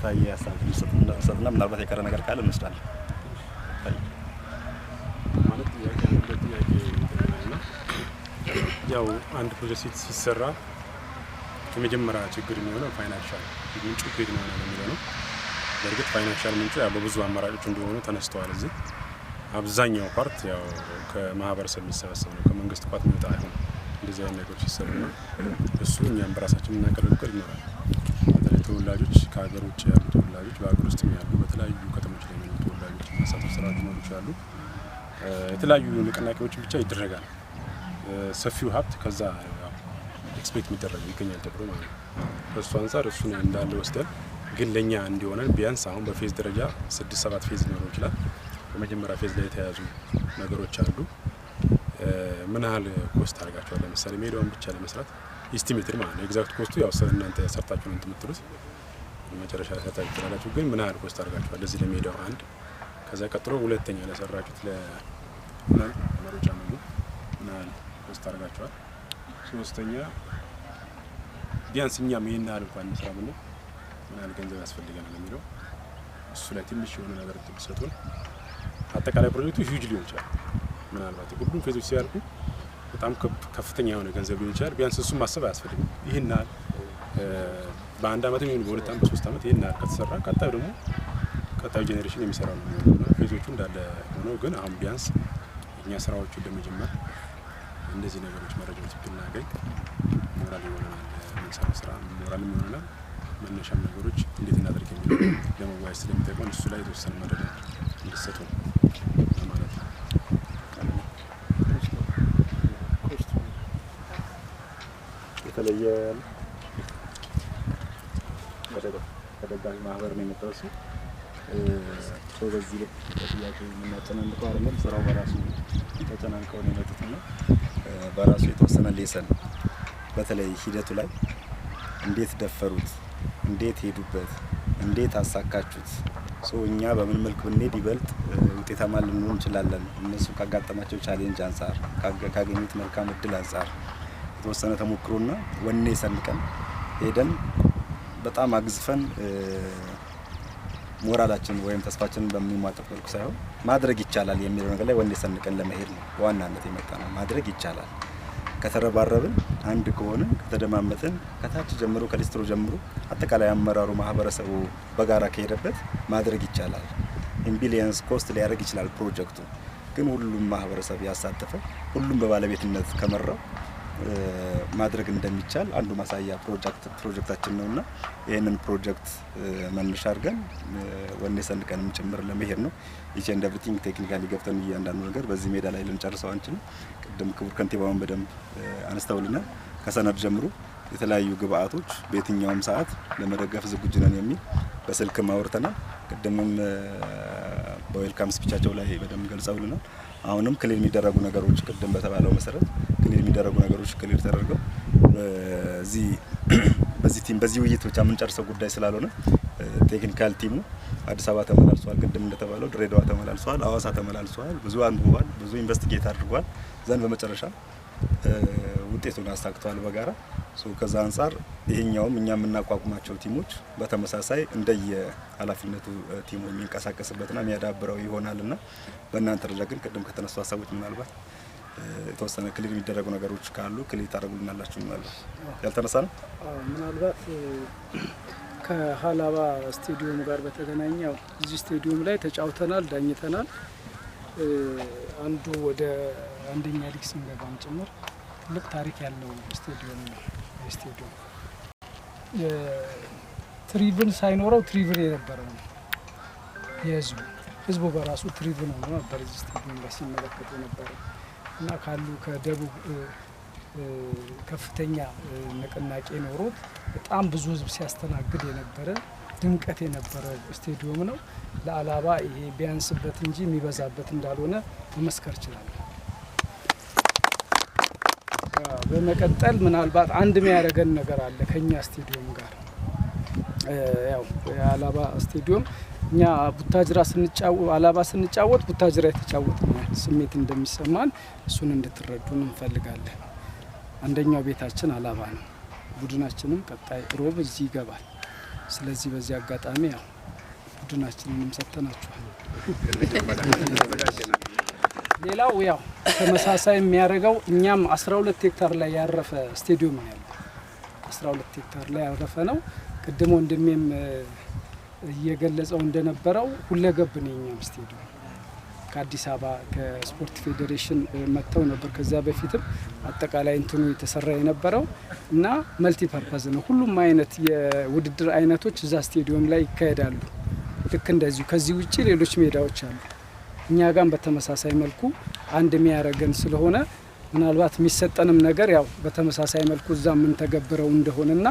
ወቅታዊ ሀሳብ ሰጥና ምናልባት የቀረ ነገር ካለ እንወስዳለን። ማለት ጥያቄ ያው አንድ ፕሮጀክት ሲሰራ የመጀመሪያ ችግር የሚሆነው ፋይናንሻል ምንጩ ከየት ነው የሚለው ነው። በእርግጥ ፋይናንሻል ምንጩ ያው በብዙ አማራጮች እንደሆኑ ተነስተዋል። እዚህ አብዛኛው ፓርት ያው ከማህበረሰብ የሚሰበሰብ ነው፣ ከመንግስት ቋት የሚወጣ አይሆንም። እንደዚህ አይነት ነገሮች ሲሰሩና እሱ እኛም በራሳችን የምናቀርበው እቅድ ይኖራል። በተለይ ተወላጆች ከሀገር ውጭ ያሉ ተወላጆች በሀገር ውስጥ ያሉ በተለያዩ ከተሞች ላይ የሚኖሩ ተወላጆች ማሳተፍ ስራ ሊኖሩ ይችላሉ። የተለያዩ ንቅናቄዎች ብቻ ይደረጋል። ሰፊው ሀብት ከዛ ኤክስፔክት የሚደረግ ይገኛል ተብሎ ማለት ነው። ከእሱ አንፃር እሱን እንዳለ ወስደን ግን ለኛ እንዲሆነን ቢያንስ አሁን በፌዝ ደረጃ 6-7 ፌዝ ሊኖር ይችላል። በመጀመሪያ ፌዝ ላይ የተያዙ ነገሮች አሉ። ምን ያህል ኮስት አድርጋቸዋል? ለምሳሌ ሜዳውን ብቻ ለመስራት ኢስቲሜትድ ማለት ነው። ኤግዛክት ኮስቱ ያው እናንተ ሰርታችሁ ነው የምትሉት መጨረሻ ላይ ሰርታችሁ ትላላችሁ። ግን ምን ያህል ኮስት አድርጋቸዋል ለዚህ ለሜዳው አንድ፣ ከዛ ቀጥሎ ሁለተኛ ለሰራችሁት ለመሮጫ ነው ምን ያህል ኮስት አድርጋቸዋል? ሶስተኛ ቢያንስ እኛም ይሄን ያህል እንኳን እንስራ ብንል ምን ያህል ገንዘብ ያስፈልገናል የሚለው እሱ ላይ ትንሽ የሆነ ነገር ትሰጡን። አጠቃላይ ፕሮጀክቱ ሂውጅ ሊሆን ይችላል። ምናልባት ሁሉም ፌዞች ሲያልቁ በጣም ከፍተኛ የሆነ ገንዘብ ሊሆን ይችላል። ቢያንስ እሱን ማሰብ አያስፈልግም። ይሄን ያህል በአንድ አመት ነው በሁለት አመት በሶስት አመት ይሄን ያህል ከተሰራ ቀጣዩ ደግሞ ቀጣዩ ጄኔሬሽን የሚሰራው ነው እና ፌዞቹ እንዳለ ሆነው ግን አሁን ቢያንስ እኛ ስራዎቹ እንደመጀመር እንደዚህ ነገሮች መረጃዎች ብናገኝ ሞራል ይሆናል። የምንሰራው ስራ ሞራል ይሆናል። መነሻም ነገሮች እንዴት እናደርግ የሚለው ለመዋየት ስለሚጠቅመን እሱ ላይ የተወሰነ መረጃ እንዲሰጡ ማለት ነው። የተለየ ተደጋሚ ማህበር ነው የመጣው ሰው በዚህ ጥያቄ የምናጨናንቀው አይደለም። ስራው በራሱ ተጨናንቀው ነው የመጡትና በራሱ የተወሰነ ሌሰን በተለይ ሂደቱ ላይ እንዴት ደፈሩት፣ እንዴት ሄዱበት፣ እንዴት አሳካቹት፣ እኛ በምን መልኩ ብንሄድ ይበልጥ ውጤታማ ልንሆን እንችላለን፣ እነሱ ካጋጠማቸው ቻሌንጅ አንፃር ካገኙት መልካም እድል አንፃር የተወሰነ ተሞክሮና ወኔ ሰንቀን ሄደን በጣም አግዝፈን ሞራላችን ወይም ተስፋችንን በሚሟጠጥ መልኩ ሳይሆን ማድረግ ይቻላል የሚለው ነገር ላይ ወኔ ሰንቀን ለመሄድ ነው በዋናነት የመጣ ነው። ማድረግ ይቻላል ከተረባረብን፣ አንድ ከሆነ ከተደማመጥን፣ ከታች ጀምሮ ከሊስትሮ ጀምሮ አጠቃላይ አመራሩ ማህበረሰቡ በጋራ ከሄደበት ማድረግ ይቻላል። ኢምቢሊየንስ ኮስት ሊያደርግ ይችላል ፕሮጀክቱ፣ ግን ሁሉም ማህበረሰብ ያሳተፈ ሁሉም በባለቤትነት ከመራው ማድረግ እንደሚቻል አንዱ ማሳያ ፕሮጀክታችን ነውና ይሄንን ፕሮጀክት መነሻ አድርገን ወኔ ሰንቀንም ጭምር ለመሄድ ነው። ኢች ኤንድ ኤቭሪቲንግ ቴክኒካሊ ገብተን እያንዳንዱ ነገር በዚህ ሜዳ ላይ ልንጨርሰው አንችልም። ቅድም ክቡር ከንቲባውን በደንብ አንስተውልናል። ከሰነድ ጀምሮ የተለያዩ ግብአቶች በየትኛውም ሰዓት ለመደገፍ ዝግጁ ነን የሚል በስልክ ማውርተናል። ቅድምም በዌልካም ስፒቻቸው ላይ በደንብ ገልጸውልናል። አሁንም ክሊር የሚደረጉ ነገሮች ቅድም በተባለው መሰረት ክሊር የሚደረጉ ነገሮች ክሊር ተደርገው በዚህ ውይይት ብቻ የምንጨርሰው ጉዳይ ስላልሆነ ቴክኒካል ቲሙ አዲስ አበባ ተመላልሷል። ቅድም እንደተባለው ድሬዳዋ ተመላልሷል፣ አዋሳ ተመላልሷል፣ ብዙ አንብቧል፣ ብዙ ኢንቨስቲጌት አድርጓል። ዘንድ በመጨረሻ ውጤቱን አሳክቷል በጋራ ከዛ አንፃር ይሄኛውም እኛ የምናቋቁማቸው ቲሞች በተመሳሳይ እንደየ ኃላፊነቱ ቲሙ የሚንቀሳቀስበትና የሚያዳብረው ይሆናልና በእናንተ ደረጃ ግን ቅድም ከተነሱ ሀሳቦች ምናልባት የተወሰነ ክሊር የሚደረጉ ነገሮች ካሉ ክሊር ታደርጉልናላችሁ ማለት ያልተነሳ ነው። ምናልባት ከሀላባ ስቴዲየም ጋር በተገናኘው እዚህ ስቴዲየም ላይ ተጫውተናል፣ ዳኝተናል። አንዱ ወደ አንደኛ ሊግ ሲንገባም ጭምር ትልቅ ታሪክ ያለው ስቴዲየም ነው። ስቴዲየም ትሪቡን ሳይኖረው ትሪቡን የነበረው ነው። ህዝቡ በራሱ ትሪቡን ሆኖ ነበር እዚህ ስቴዲየም ላይ ሲመለከቱ ነበር እና ካሉ ከደቡብ ከፍተኛ ንቅናቄ ኖሮት በጣም ብዙ ህዝብ ሲያስተናግድ የነበረ ድምቀት የነበረው ስቴዲየም ነው። ለአላባ ይሄ ቢያንስበት እንጂ የሚበዛበት እንዳልሆነ መመስከር ይችላል። በመቀጠል ምናልባት አንድ የሚያደርገን ነገር አለ ከኛ ስቴዲየም ጋር። ያው የአላባ ስቴዲየም እኛ ቡታጅራ አላባ ስንጫወት ቡታጅራ የተጫወተው ስሜት እንደሚሰማን እሱን እንድትረዱን እንፈልጋለን። አንደኛው ቤታችን አላባ ነው። ቡድናችንም ቀጣይ ሮብ እዚህ ይገባል። ስለዚህ በዚህ አጋጣሚ ያው ቡድናችንንም ሰጥተናችኋል። ሌላው ያው ተመሳሳይ የሚያደርገው እኛም 12 ሄክታር ላይ ያረፈ ስቴዲየም ነው ያለው። 12 ሄክታር ላይ ያረፈ ነው። ቅድም ወንድሜም እየገለጸው እንደነበረው ሁለገብ ነው የኛም ስቴዲየም። ከአዲስ አበባ ከስፖርት ፌዴሬሽን መጥተው ነበር ከዛ በፊትም አጠቃላይ እንትኑ የተሰራ የነበረው እና መልቲ ፐርፐዝ ነው። ሁሉም አይነት የውድድር አይነቶች እዛ ስቴዲየም ላይ ይካሄዳሉ። ልክ እንደዚሁ ከዚህ ውጪ ሌሎች ሜዳዎች አሉ። እኛ ጋር በተመሳሳይ መልኩ አንድ የሚያረገን ስለሆነ ምናልባት የሚሰጠንም ነገር ያው በተመሳሳይ መልኩ እዛ ምን ተገብረው እንደሆነና